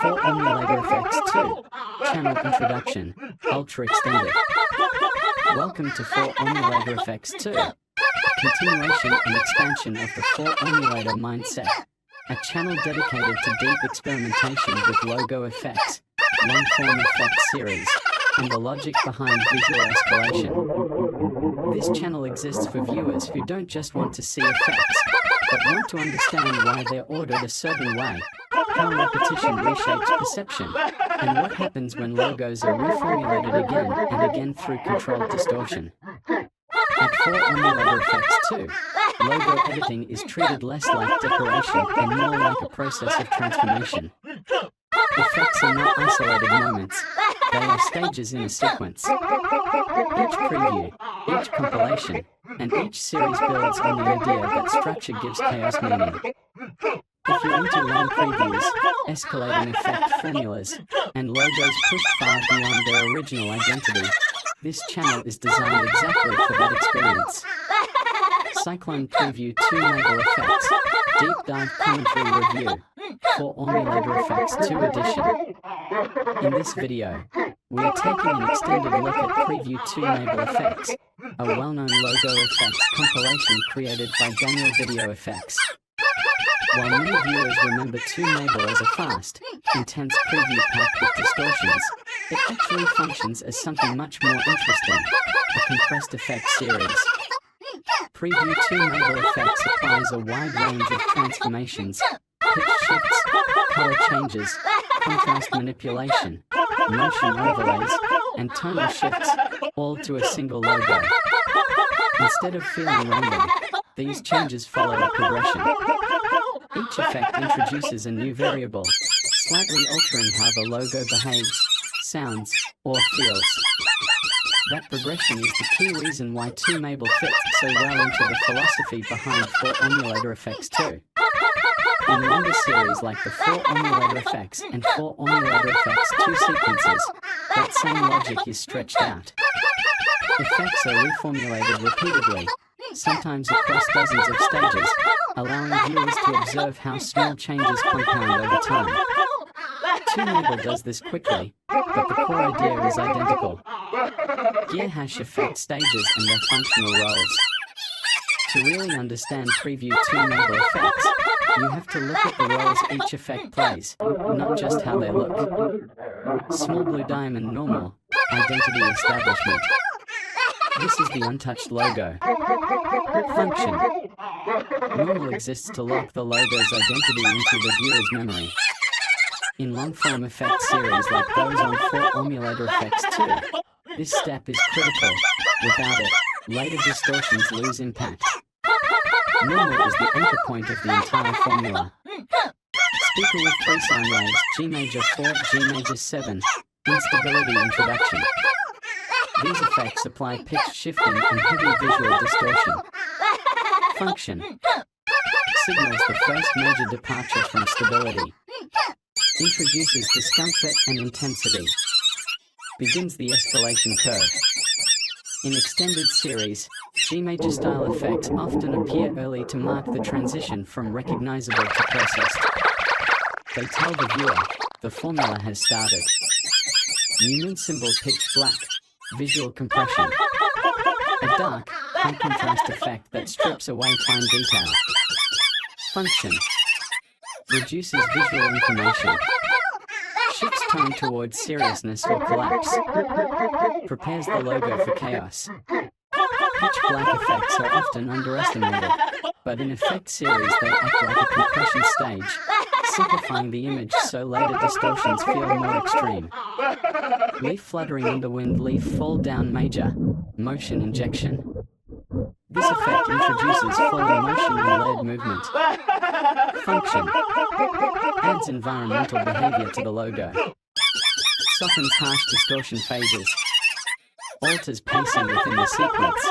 4MABAL Effects 2. Channel Introduction. Ultra Extended. Welcome to 4MABAL Effects 2. Continuation and expansion of the 4MABAL mindset. A channel dedicated to deep experimentation with logo effects, long-form effects series, and the logic behind visual escalation. This channel exists for viewers who don't just want to see effects, but want to understand why they're ordered a certain way, how repetition reshapes perception, and what happens when logos are reformulated again and again through controlled distortion. At 4MABAL Effects 2, logo editing is treated less like decoration and more like a process of transformation. Effects are not isolated moments, they are stages in a sequence. Each preview, each compilation, and each series builds on the idea that structure gives chaos meaning. If you're into long previews, escalating effect formulas, and logos pushed far beyond their original identity, this channel is designed exactly for that experience. Cyclone Preview 2MABAL Effects, Deep Dive Commentary Review, 4MABAL Effects 2 Edition. In this video, we are taking an extended look at Preview 2MABAL Effects, a well-known logo effects compilation created by Daniel Video Effects. While many viewers remember 2MABAL as a fast, intense preview packed with distortions, it actually functions as something much more interesting, a compressed effects series. Preview 2MABAL Effects applies a wide range of transformations, pitch shifts, color changes, contrast manipulation, motion overlays, and tonal shifts, all to a single logo. Instead of feeling random, these changes follow a progression. Each effect introduces a new variable, slightly altering how the logo behaves, sounds, or feels. That progression is the key reason why 2MABAL fits so well into the philosophy behind 4MABAL Effects 2. In longer series like the 4MABAL Effects and 4MABAL Effects 2 sequences, that same logic is stretched out. Effects are reformulated repeatedly, sometimes across dozens of stages, allowing viewers to observe how small changes compound over time. 2MABAL does this quickly, but the core idea is identical. Gear hash effect stages and their functional roles. To really understand Preview 2MABAL Effects, you have to look at the roles each effect plays, not just how they look. Small blue diamond normal, identity establishment. This is the untouched logo. Function. Normal exists to lock the logo's identity into the viewer's memory. In long-form effect series like those on 4MABAL Effects 2, this step is critical. Without it, later distortions lose impact. Normal is the anchor point of the entire formula. Speaker with 3 sine waves, G major 4, G major 7, instability introduction. These effects apply pitch shifting and heavy visual distortion. Function. Signals the first major departure from stability. Introduces discomfort and intensity. Begins the escalation curve. In extended series, G major style effects often appear early to mark the transition from recognizable to processed. They tell the viewer, the formula has started. Newman symbol pitch black. Visual compression. A dark, high contrast effect that strips away fine detail. Function. Reduces visual information. Shifts tone towards seriousness or collapse. Prepares the logo for chaos. Pitch black effects are often underestimated, but in effect series they act like a compression stage, simplifying the image so later distortions feel more extreme. Leaf fluttering in the wind, leaf fall down major, motion injection. This effect introduces full motion and layered movement. Function. Adds environmental behavior to the logo. Softens harsh distortion phases. Alters pacing within the sequence.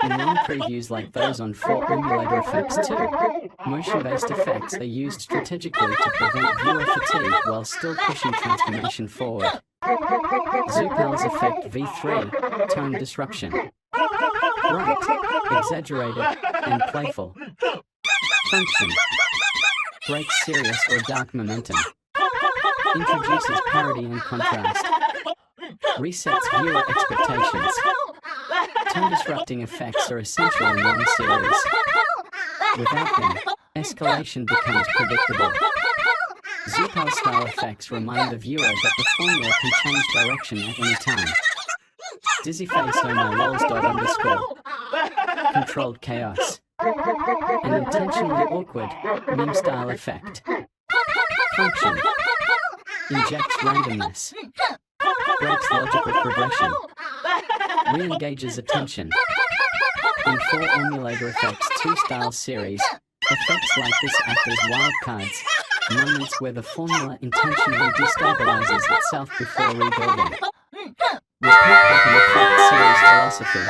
In long previews like those on 4MABAL Effects 2, motion-based effects are used strategically to prevent viewer fatigue while still pushing transformation forward. 2MABAL's Effect V3, tone disruption. Bright, exaggerated, and playful. Function. Breaks serious or dark momentum. Introduces parody and contrast. Resets viewer expectations. Tone-disrupting effects are essential in one series. Without them, escalation becomes predictable. 2MABAL-style effects remind the viewer that the formula can change direction at any time. Dizzy face oh my lols _. Controlled chaos. An intentionally awkward, meme-style effect. Function. Injects randomness. Breaks logical progression. Re-engages attention. In 4Omulator Effects 2 style series, effects like this act as wildcards, moments where the formula intentionally destabilizes itself before rebuilding. Repeat button effect series philosophy.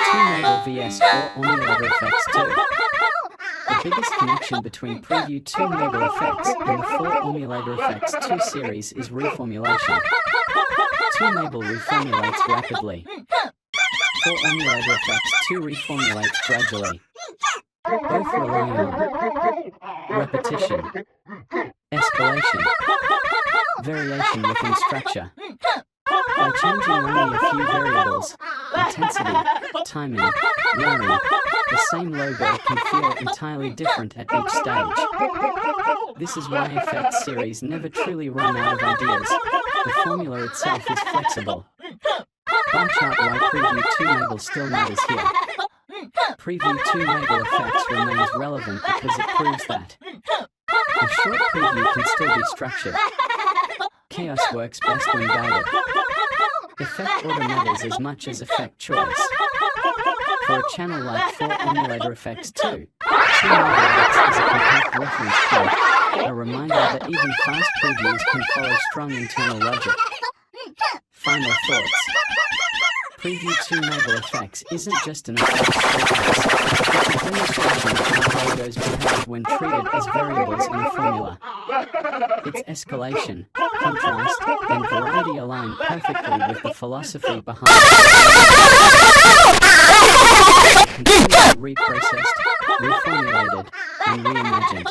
2MABAL vs 4Omulator Effects 2. The biggest connection between Preview 2MABAL Effects and the 4Omulator Effects 2 series is reformulation. 2MABAL reformulates rapidly. 4Omulator Effects 2 reformulates gradually. Both rely on repetition, escalation, variation within structure. By changing only a few variables, intensity, timing, learning, the same logo can feel entirely different at each stage. This is why effects series never truly run out of ideas. The formula itself is flexible. Bar chart why Preview 2MABAL still matters here. Preview 2MABAL Effects remains relevant because it proves that a short preview can still be structured. Chaos works best when guided. Effect order matters as much as effect choice. For a channel like 4Omulator Effects 2, 2MABAL acts as a compact reference point, a reminder that even fast previews can follow strong internal logic. Final thoughts. Preview 2MABAL Effects isn't just an effect showcase, it's a demonstration of how logos behave when treated as variables in a formula. Its escalation, contrast, and variety align perfectly with the philosophy behind it. Continually reprocessed, reformulated, and reimagined.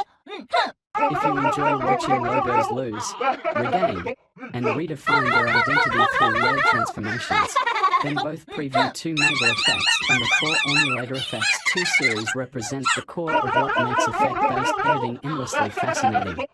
If you enjoy watching logos lose, regain, and redefine their identity through layer transformations, then both Preview 2MABAL Effects and the 4Omulator Effects 2 series represent the core of what makes effect-based editing endlessly fascinating.